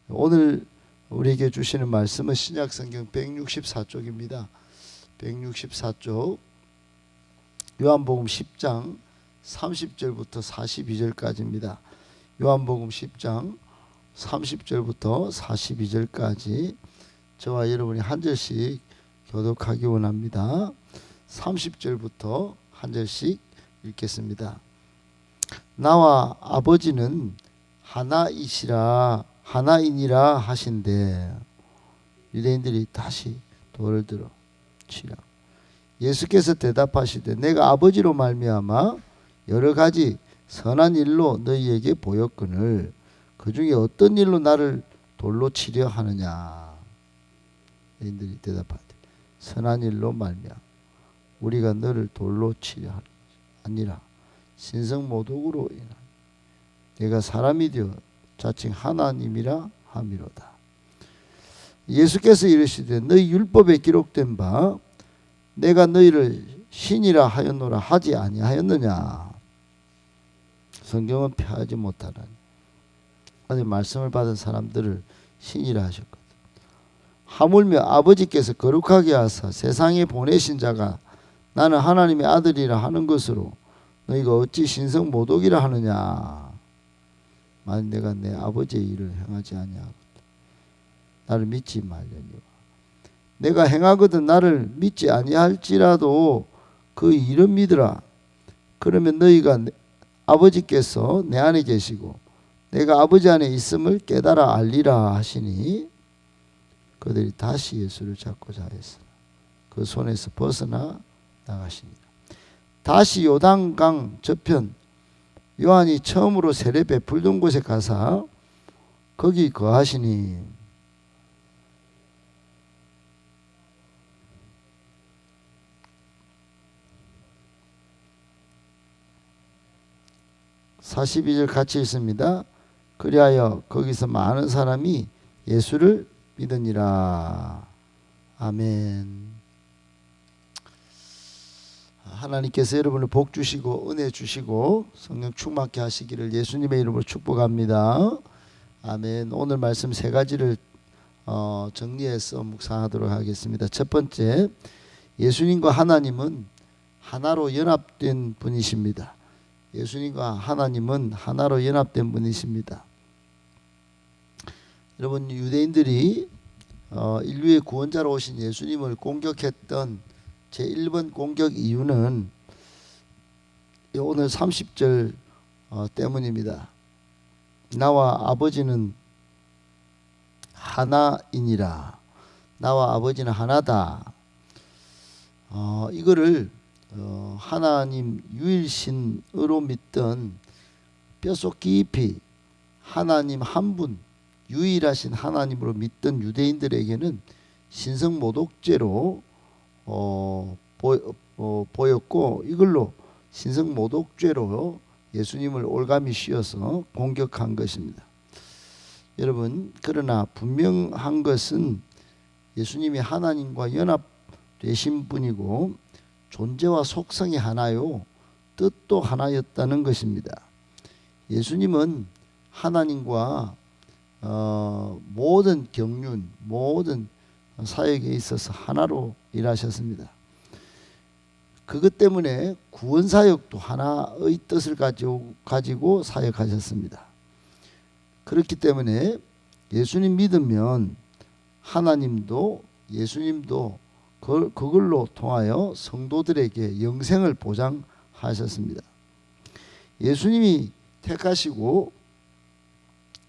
오늘 우리에게 주시는 말씀은 신약성경 164쪽입니다. 164쪽 요한복음 10장 30절부터 42절까지입니다. 요한복음 10장 30절부터 42절까지 저와 여러분이 한 절씩 교독하기 원합니다. 30절부터 한 절씩 읽겠습니다. 나와 아버지는 하나이니라 하신대. 유대인들이 다시 돌을 들어 치라. 예수께서 대답하시되 내가 아버지로 말미암아 여러 가지 선한 일로 너희에게 보였거늘 그 중에 어떤 일로 나를 돌로 치려 하느냐. 유대인들이 대답하되 선한 일로 말미암아 우리가 너를 돌로 치려 하는 것이 아니라 신성모독으로 인하여 내가 사람이 되어 자칭 하나님이라 함이로다. 예수께서 이르시되 너희 율법에 기록된 바 내가 너희를 신이라 하였노라 하지 아니하였느냐. 성경은 폐하지 못하나니 아직 말씀을 받은 사람들을 신이라 하셨거든. 하물며 아버지께서 거룩하게 하사 세상에 보내신 자가 나는 하나님의 아들이라 하는 것으로 너희가 어찌 신성 모독이라 하느냐. 만일 내가 내 아버지의 일을 행하지 아니하거든 나를 믿지 말려니와 내가 행하거든 나를 믿지 아니할지라도 그 일은 믿으라. 그러면 너희가 아버지께서 내 안에 계시고 내가 아버지 안에 있음을 깨달아 알리라 하시니 그들이 다시 예수를 잡고자 하였으나 그 손에서 벗어나 나가시니라. 다시 요단강 저편 요한이 처음으로 세례 베풀던 곳에 가사 거기 거하시니 (42절) 같이 있습니다. 그리하여 거기서 많은 사람이 예수를 믿으니라. 아멘. 하나님께서 여러분을 복 주시고 은혜 주시고 성령 충만케 하시기를 예수님의 이름으로 축복합니다. 아멘. 오늘 말씀 세 가지를 정리해서 묵상하도록 하겠습니다. 첫 번째, 예수님과 하나님은 하나로 연합된 분이십니다. 예수님과 하나님은 하나로 연합된 분이십니다. 여러분, 유대인들이 인류의 구원자로 오신 예수님을 공격했던 제1번 공격 이유는 오늘 30절 때문입니다. 나와 아버지는 하나이니라. 나와 아버지는 하나다. 이거를 하나님 유일신으로 믿던 뼛속 깊이 하나님 한 분 유일하신 하나님으로 믿던 유대인들에게는 신성모독죄로 보였고 이걸로 신성모독죄로 예수님을 올가미 씌워서 공격한 것입니다. 여러분, 그러나 분명한 것은 예수님이 하나님과 연합되신 분이고 존재와 속성이 하나요 뜻도 하나였다는 것입니다. 예수님은 하나님과 모든 경륜 모든 사역에 있어서 하나로 일하셨습니다. 그것 때문에 구원사역도 하나의 뜻을 가지고 사역하셨습니다. 그렇기 때문에 예수님 믿으면 하나님도 예수님도 그걸로 통하여 성도들에게 영생을 보장하셨습니다. 예수님이 택하시고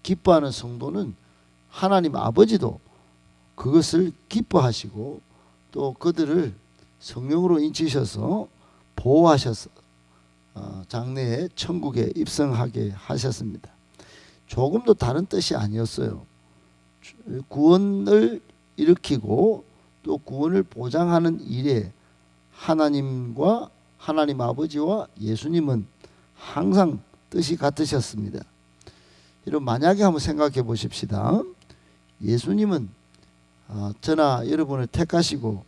기뻐하는 성도는 하나님 아버지도 그것을 기뻐하시고 또 그들을 성령으로 인치셔서 보호하셔서 장래에 천국에 입성하게 하셨습니다. 조금도 다른 뜻이 아니었어요. 구원을 일으키고 또 구원을 보장하는 일에 하나님과 하나님 아버지와 예수님은 항상 뜻이 같으셨습니다. 여러분, 만약에 한번 생각해 보십시다. 예수님은 저나 여러분을 택하시고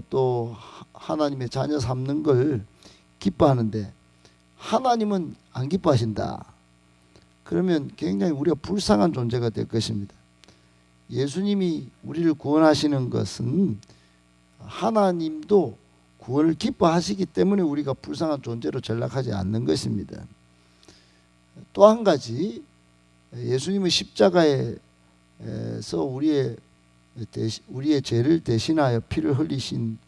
또 하나님의 자녀 삼는 걸 기뻐하는데 하나님은 안 기뻐하신다. 그러면 굉장히 우리가 불쌍한 존재가 될 것입니다. 예수님이 우리를 구원하시는 것은 하나님도 구원을 기뻐하시기 때문에 우리가 불쌍한 존재로 전락하지 않는 것입니다. 또 한 가지, 예수님은 십자가에서 우리의 죄를 대신하여 피를 흘리신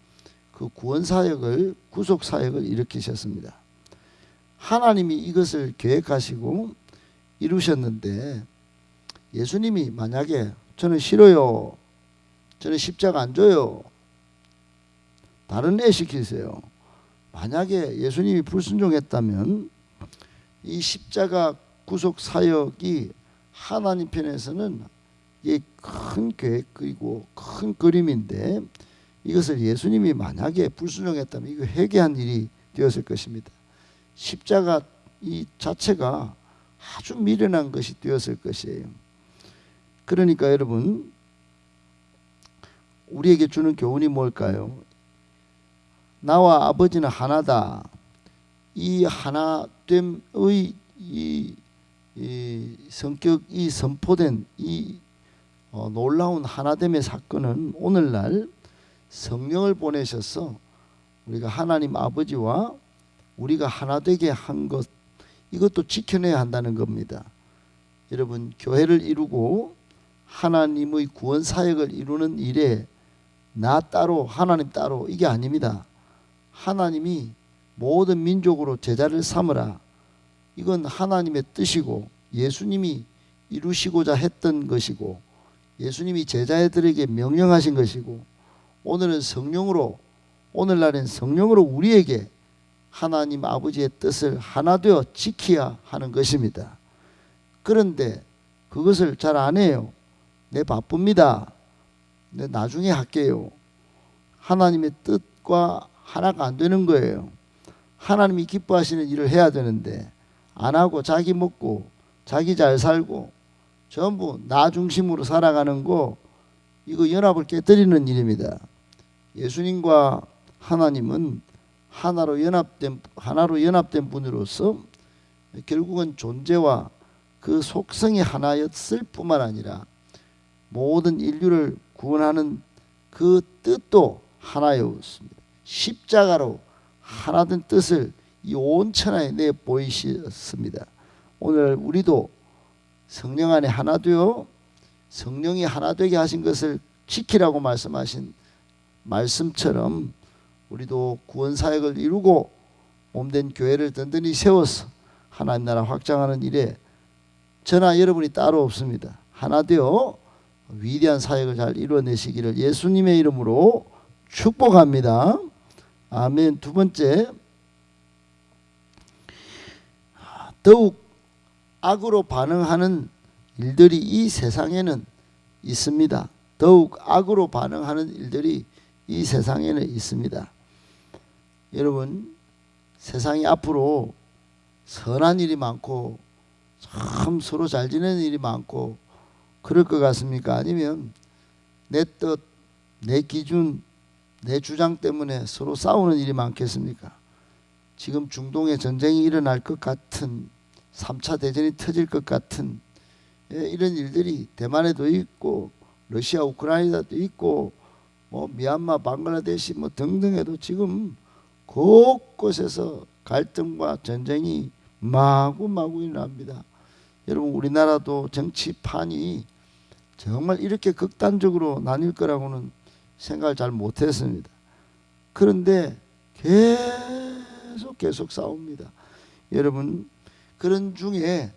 그 구원 사역을, 구속 사역을 일으키셨습니다. 하나님이 이것을 계획하시고 이루셨는데, 예수님이 만약에 저는 싫어요, 저는 십자가 안 줘요, 다른 애 시키세요, 만약에 예수님이 불순종했다면 이 십자가 구속 사역이 하나님 편에서는 이게 큰 계획이고 큰 그림인데, 이것을 예수님이 만약에 불순종했다면 이거 회개한 일이 되었을 것입니다. 십자가 이 자체가 아주 미련한 것이 되었을 것이에요. 그러니까 여러분, 우리에게 주는 교훈이 뭘까요? 나와 아버지는 하나다. 이 하나됨의 이 성격이 선포된 이 놀라운 하나됨의 사건은 오늘날 성령을 보내셔서 우리가 하나님 아버지와 우리가 하나 되게 한 것, 이것도 지켜내야 한다는 겁니다. 여러분, 교회를 이루고 하나님의 구원 사역을 이루는 일에 나 따로 하나님 따로 이게 아닙니다. 하나님이 모든 민족으로 제자를 삼으라, 이건 하나님의 뜻이고 예수님이 이루시고자 했던 것이고 예수님이 제자들에게 명령하신 것이고, 오늘은 성령으로, 오늘날엔 성령으로 우리에게 하나님 아버지의 뜻을 하나 되어 지켜야 하는 것입니다. 그런데 그것을 잘 안 해요. 내 바쁩니다, 내 나중에 할게요. 하나님의 뜻과 하나가 안 되는 거예요. 하나님이 기뻐하시는 일을 해야 되는데 안 하고 자기 먹고 자기 잘 살고 전부 나 중심으로 살아가는 거, 이거 연합을 깨뜨리는 일입니다. 예수님과 하나님은 하나로 연합된 분으로서 결국은 존재와 그 속성이 하나였을 뿐만 아니라 모든 인류를 구원하는 그 뜻도 하나였습니다. 십자가로 하나된 뜻을 이 온 천하에 내 보이셨습니다. 오늘 우리도 성령 안에 하나 되어 성령이 하나 되게 하신 것을 지키라고 말씀하신 말씀처럼 우리도 구원 사역을 이루고 몸된 교회를 든든히 세워서 하나님 나라 확장하는 일에 저나 여러분이 따로 없습니다. 하나 되어 위대한 사역을 잘 이루어내시기를 예수님의 이름으로 축복합니다. 아멘. 두 번째, 더욱 악으로 반응하는 일들이 이 세상에는 있습니다. 더욱 악으로 반응하는 일들이 이 세상에는 있습니다. 여러분, 세상이 앞으로 선한 일이 많고 참 서로 잘 지내는 일이 많고 그럴 것 같습니까? 아니면 내 뜻, 내 기준, 내 주장 때문에 서로 싸우는 일이 많겠습니까? 지금 중동에 전쟁이 일어날 것 같은, 3차 대전이 터질 것 같은 이런 일들이 대만에도 있고 러시아 우크라이나도 있고 뭐 미얀마 방글라데시 뭐 등등에도 지금 곳곳에서 갈등과 전쟁이 마구마구 일어납니다. 여러분, 우리나라도 정치판이 정말 이렇게 극단적으로 나뉠 거라고는 생각을 잘 못했습니다. 그런데 계속 싸웁니다. 여러분, 그런 중에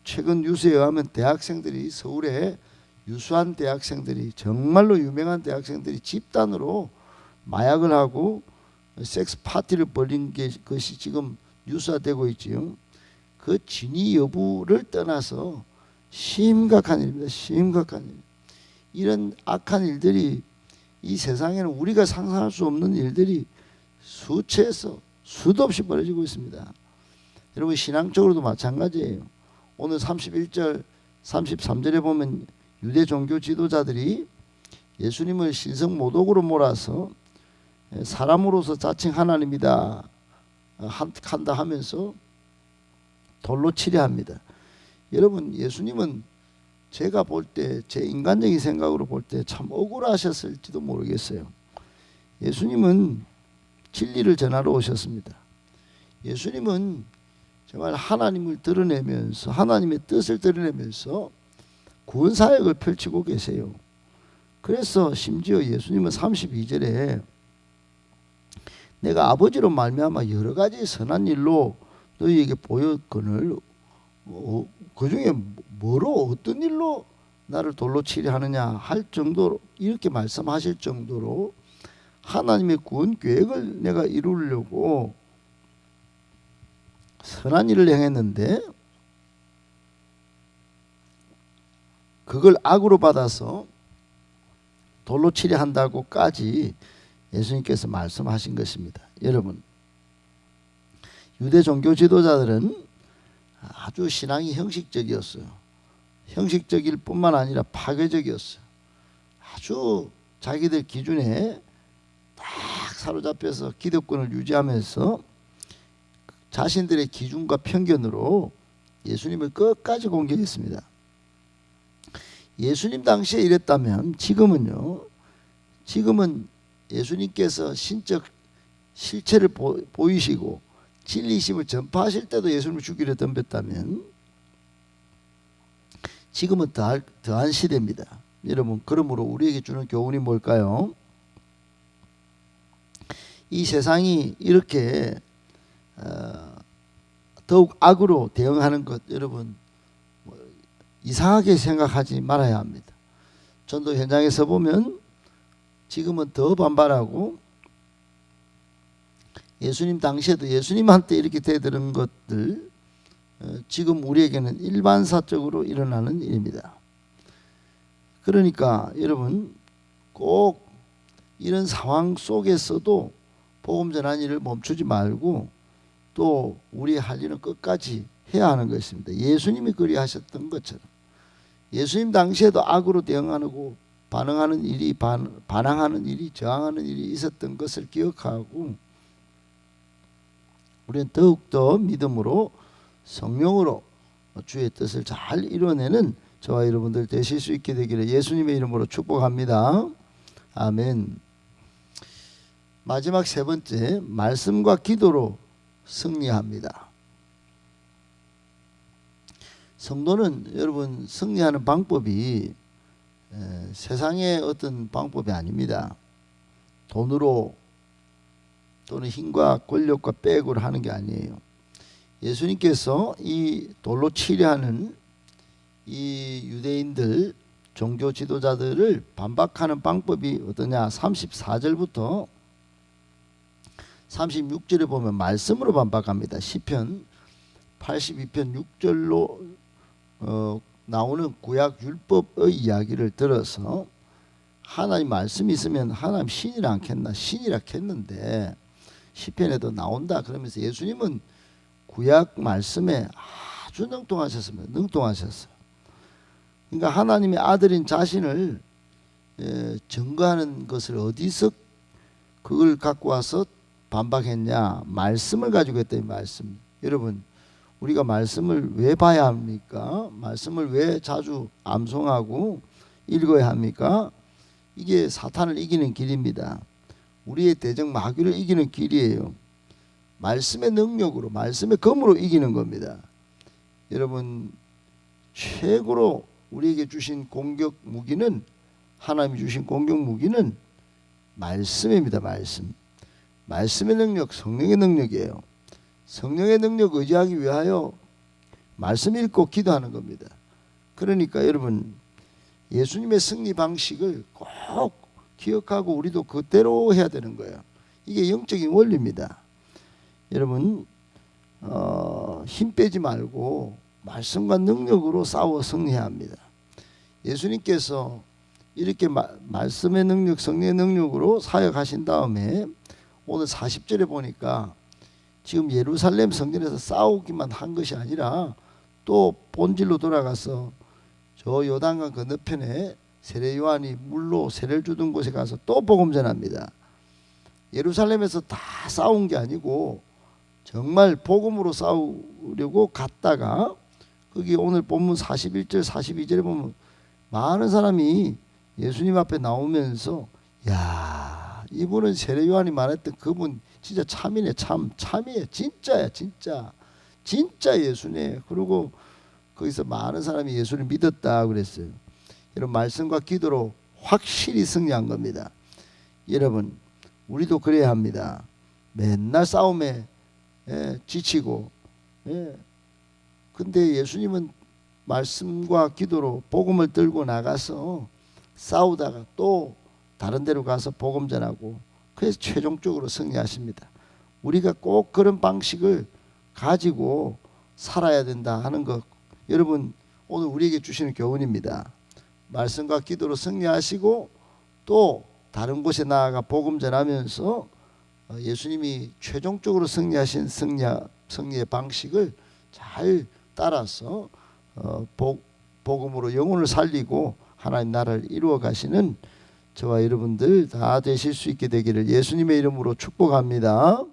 최근 뉴스에 의하면 대학생들이, 서울에 유수한 대학생들이, 정말로 유명한 대학생들이 집단으로 마약을 하고 섹스 파티를 벌인 것이 지금 뉴스화되고 있지요. 그 진위 여부를 떠나서 심각한 일입니다. 심각한 일. 이런 악한 일들이 이 세상에는 우리가 상상할 수 없는 일들이 수채에서 수도 없이 벌어지고 있습니다. 여러분, 신앙적으로도 마찬가지예요. 오늘 31절 33절에 보면 유대 종교 지도자들이 예수님을 신성모독으로 몰아서 사람으로서 자칭 하나님이다 한다 하면서 돌로 치려 합니다. 여러분, 예수님은 제가 볼 때, 제 인간적인 생각으로 볼 때 참 억울하셨을지도 모르겠어요. 예수님은 진리를 전하러 오셨습니다. 예수님은 정말 하나님을 드러내면서, 하나님의 뜻을 드러내면서 구원 사역을 펼치고 계세요. 그래서 심지어 예수님은 32절에 내가 아버지로 말미암아 여러 가지 선한 일로 너희에게 보였거늘 그 중에 뭐로, 어떤 일로 나를 돌로 치려 하느냐 할 정도로, 이렇게 말씀하실 정도로 하나님의 구원 계획을 내가 이루려고 선한 일을 행했는데 그걸 악으로 받아서 돌로 치려 한다고까지 예수님께서 말씀하신 것입니다. 여러분, 유대 종교 지도자들은 아주 신앙이 형식적이었어요. 형식적일 뿐만 아니라 파괴적이었어요. 아주 자기들 기준에 딱 사로잡혀서 기득권을 유지하면서 자신들의 기준과 편견으로 예수님을 끝까지 공격했습니다. 예수님 당시에 이랬다면 지금은요, 지금은 예수님께서 신적 실체를 보이시고 진리심을 전파하실 때도 예수님을 죽이려 덤볐다면 지금은 더한 시대입니다. 여러분, 그러므로 우리에게 주는 교훈이 뭘까요? 이 세상이 이렇게 더욱 악으로 대응하는 것, 여러분 이상하게 생각하지 말아야 합니다. 전도 현장에서 보면 지금은 더 반발하고, 예수님 당시에도 예수님한테 이렇게 대들은 것들 지금 우리에게는 일반사적으로 일어나는 일입니다. 그러니까 여러분, 꼭 이런 상황 속에서도 복음 전하는 일을 멈추지 말고 또 우리의 할 일은 끝까지 해야 하는 것입니다. 예수님이 그리하셨던 것처럼 예수님 당시에도 악으로 대응하고 반항하는 일이 저항하는 일이 있었던 것을 기억하고 우리는 더욱더 믿음으로 성령으로 주의 뜻을 잘 이뤄내는 저와 여러분들 되실 수 있게 되기를 예수님의 이름으로 축복합니다. 아멘. 마지막 세 번째, 말씀과 기도로 승리합니다. 성도는 여러분 승리하는 방법이 세상의 어떤 방법이 아닙니다. 돈으로 또는 힘과 권력과 빼고를 하는 게 아니에요. 예수님께서 이 돌로 치려하는 이 유대인들 종교 지도자들을 반박하는 방법이 어떠냐? 34절부터 36절에 보면 말씀으로 반박합니다. 시편 82편 6절로 나오는 구약 율법의 이야기를 들어서 하나님 말씀이 있으면 하나님 신이라 않겠나? 신이라 했는데 시편에도 나온다. 그러면서 예수님은 구약 말씀에 아주 능통하셨어요. 그러니까 하나님의 아들인 자신을 증거하는 것을 어디서 그걸 갖고 와서 반박했냐? 말씀을 가지고 했다, 이 말씀. 여러분, 우리가 말씀을 왜 봐야 합니까? 말씀을 왜 자주 암송하고 읽어야 합니까? 이게 사탄을 이기는 길입니다. 우리의 대적 마귀를 이기는 길이에요. 말씀의 능력으로, 말씀의 검으로 이기는 겁니다. 여러분, 최고로 우리에게 주신 공격 무기는, 하나님이 주신 공격 무기는 말씀입니다. 말씀의 능력, 성령의 능력이에요. 성령의 능력 의지하기 위하여 말씀 읽고 기도하는 겁니다. 그러니까 여러분, 예수님의 승리 방식을 꼭 기억하고 우리도 그대로 해야 되는 거예요. 이게 영적인 원리입니다. 여러분, 힘 빼지 말고 말씀과 능력으로 싸워 승리해야 합니다. 예수님께서 이렇게 말씀의 능력, 성령의 능력으로 사역하신 다음에 오늘 40절에 보니까 지금 예루살렘 성전에서 싸우기만 한 것이 아니라 또 본질로 돌아가서 저 요단강 건너편에 세례 요한이 물로 세례를 주던 곳에 가서 또 복음 전합니다. 예루살렘에서 다 싸운 게 아니고 정말 복음으로 싸우려고 갔다가 거기 오늘 본문 41절 42절에 보면 많은 사람이 예수님 앞에 나오면서 야, 이분은 세례 요한이 말했던 그분 진짜 참이네, 참이에요, 진짜야, 진짜 예수네. 그리고 거기서 많은 사람이 예수를 믿었다 그랬어요. 이런 말씀과 기도로 확실히 승리한 겁니다. 여러분, 우리도 그래야 합니다. 맨날 싸움에 지치고, 근데 예수님은 말씀과 기도로 복음을 들고 나가서 싸우다가 또 다른 데로 가서 복음 전하고, 그래서 최종적으로 승리하십니다. 우리가 꼭 그런 방식을 가지고 살아야 된다 하는 것, 여러분 오늘 우리에게 주시는 교훈입니다. 말씀과 기도로 승리하시고 또 다른 곳에 나아가 복음 전하면서 예수님이 최종적으로 승리하신 승리의 방식을 잘 따라서 복음으로 영혼을 살리고 하나님 나라를 이루어 가시는 저와 여러분들 다 되실 수 있게 되기를 예수님의 이름으로 축복합니다.